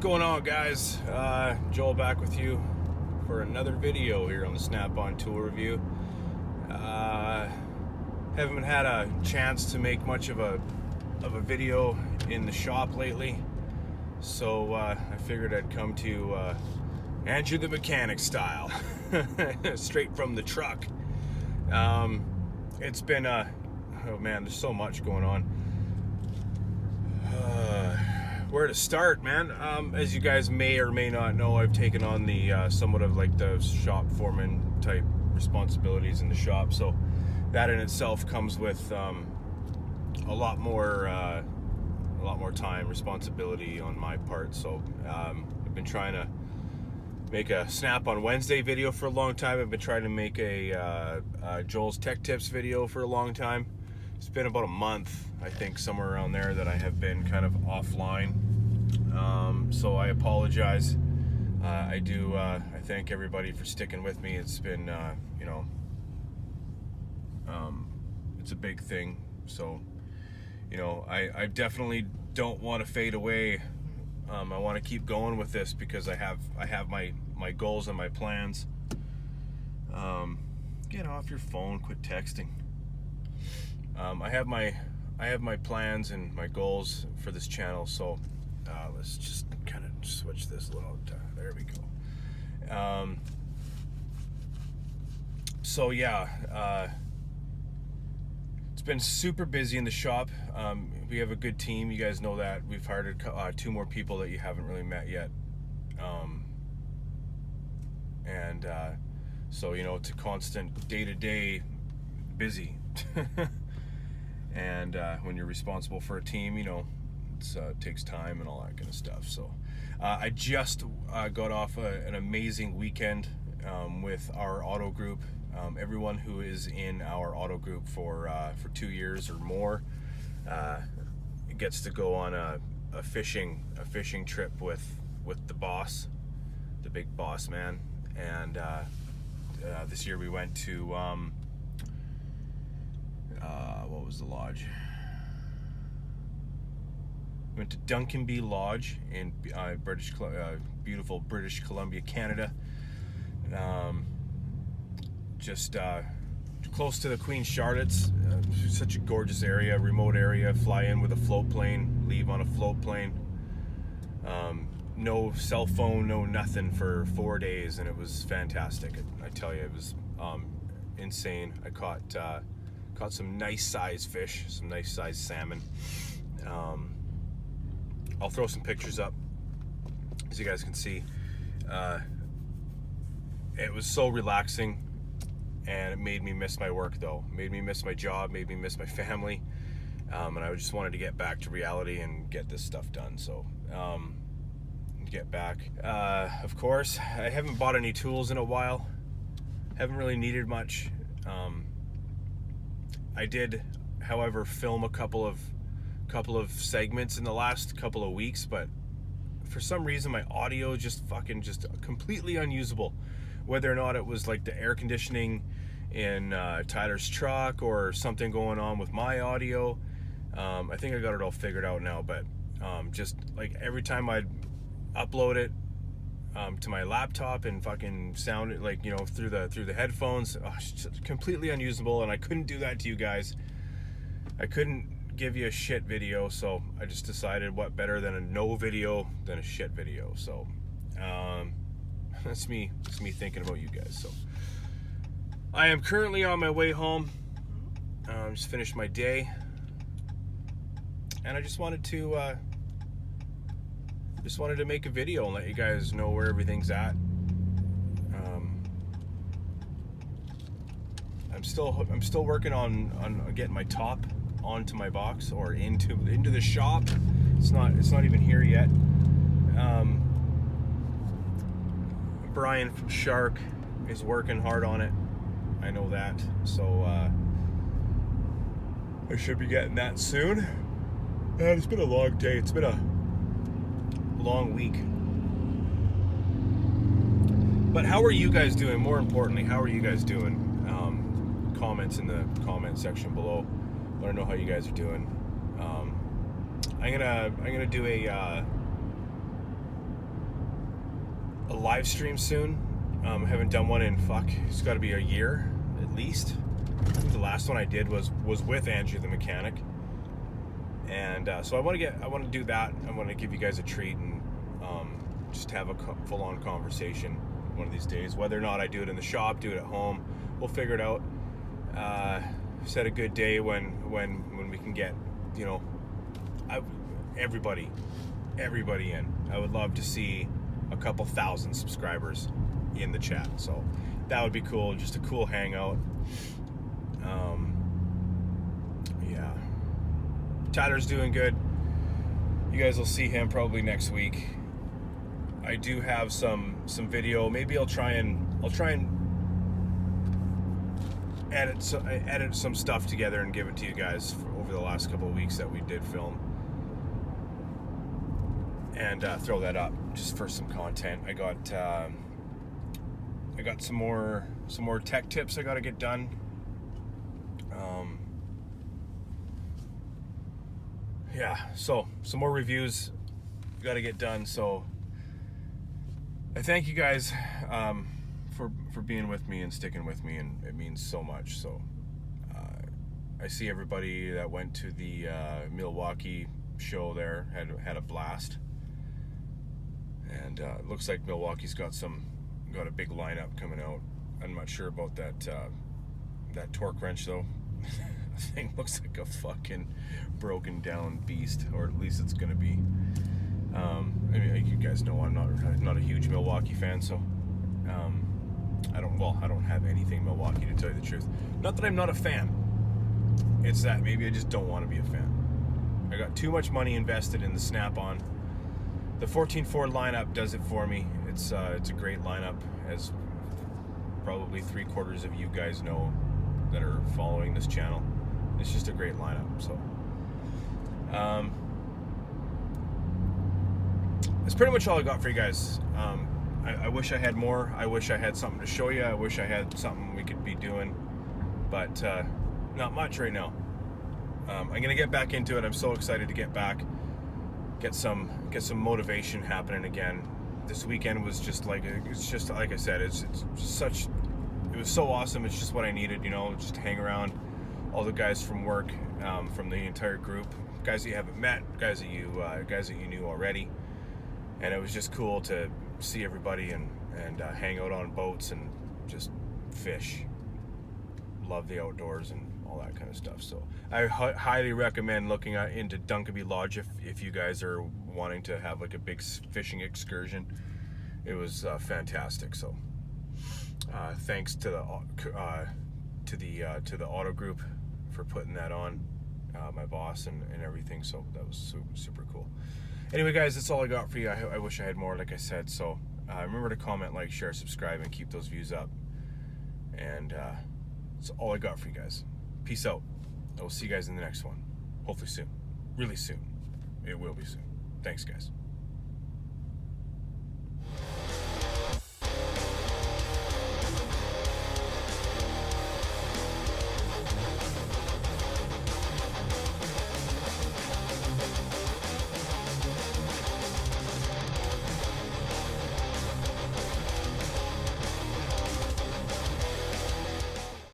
going on, guys? Joel back with you for another video here on the Snap-on tool review. Haven't had a chance to make much of a video in the shop lately, so I figured I'd come to Andrew the Mechanic style, straight from the truck. It's been oh man, there's so much going on. Where to start, man? As you guys may or may not know, I've taken on the somewhat of like the shop foreman type responsibilities in the shop, so that in itself comes with a lot more time, responsibility on my part. So I've been trying to make a Snap on Wednesday video for a long time. I've been trying to make a Joel's Tech Tips video for a long time. It's been about a month, I think, somewhere around there, that I have been kind of offline. So I apologize. I thank everybody for sticking with me. It's been, it's a big thing. So, I definitely don't want to fade away. I want to keep going with this because I have my goals and my plans. Get off your phone, quit texting. I have my plans and my goals for this channel, so let's just kind of switch this a little. There we go. So yeah, it's been super busy in the shop. We have a good team. You guys know that. We've hired two more people that you haven't really met yet. So it's a constant day-to-day busy. And when you're responsible for a team, it takes time and all that kind of stuff. So I just got off an amazing weekend with our auto group. Everyone who is in our auto group for 2 years or more gets to go on a fishing trip with the boss, the big boss man. And this year we went to what was the lodge? We went to Duncanby Lodge in beautiful British Columbia, Canada. Just close to the Queen Charlotte's. Such a gorgeous area, remote area. Fly in with a float plane, leave on a float plane. No cell phone, no nothing for 4 days, and it was fantastic. I tell you, it was insane. I caught some nice sized fish, some nice sized salmon. I'll throw some pictures up as you guys can see. It was so relaxing, and it made me miss my work though. It made me miss my job, made me miss my family, and I just wanted to get back to reality and get this stuff done. So get back. Of course, I haven't bought any tools in a while. Haven't really needed much. I did, however, film a couple of segments in the last couple of weeks, but for some reason my audio just completely unusable. Whether or not it was like the air conditioning in Tyler's truck or something going on with my audio. I think I got it all figured out now, but just like every time I'd upload it to my laptop and fucking sound it like through the headphones, it's just completely unusable. And I couldn't do that to you guys. I couldn't give you a shit video, so I just decided what better than a no video than a shit video. So that's me thinking about you guys. So I am currently on my way home. Just finished my day, and I just wanted to make a video and let you guys know where everything's at. I'm still working on getting my top onto my box or into the shop. It's not even here yet. Brian from Shark is working hard on it. I know that. So I should be getting that soon. And it's been a long day. It's been a long week. But how are you guys doing? More importantly, how are you guys doing? Comments in the comment section below. I want to know how you guys are doing. I'm gonna do a a live stream soon. I haven't done one in it's got to be a year at least. I think the last one I did was with Andrew the mechanic, and so I want to do that. I want to give you guys a treat and just have a full-on conversation one of these days. Whether or not I do it in the shop, do it at home, we'll figure it out. Set a good day when we can get, you know, everybody in. I would love to see a couple thousand subscribers in the chat, so that would be cool. Just a cool hangout. Yeah, Tyler's doing good. You guys will see him probably next week. I do have some video. Maybe I'll try and edit some stuff together and give it to you guys over the last couple of weeks that we did film, and throw that up just for some content. I got some more tech tips I got to get done. Yeah, so some more reviews got to get done. So I thank you guys for being with me and sticking with me, and it means so much. So I see everybody that went to the Milwaukee show there had a blast, and it looks like Milwaukee's got a big lineup coming out. I'm not sure about that torque wrench though. The thing looks like a fucking broken down beast, or at least it's gonna be. I mean, like you guys know, I'm not a huge Milwaukee fan, so I don't have anything Milwaukee, to tell you the truth. Not that I'm not a fan. It's that maybe I just don't want to be a fan. I got too much money invested in the Snap-on. The 14.4 lineup does it for me. It's a great lineup, as probably 3/4 of you guys know that are following this channel. It's just a great lineup. So that's pretty much all I got for you guys. I wish I had more. I wish I had something to show you. I wish I had something we could be doing, but not much right now. I'm gonna get back into it. I'm so excited to get back, get some motivation happening again. This weekend was just like I said, it was so awesome. It's just what I needed, you know, just to hang around all the guys from work, from the entire group, guys that you haven't met, guys that you knew already, and it was just cool to see everybody and hang out on boats and just fish. Love the outdoors and all that kind of stuff. So I highly recommend looking into Dunkaby Lodge if you guys are wanting to have like a big fishing excursion. It was fantastic. So thanks to the auto group for putting that on, my boss and everything. So that was super cool. Anyway, guys, that's all I got for you. I wish I had more, like I said. So remember to comment, like, share, subscribe, and keep those views up. And that's all I got for you guys. Peace out. I will see you guys in the next one. Hopefully soon. Really soon. It will be soon. Thanks, guys.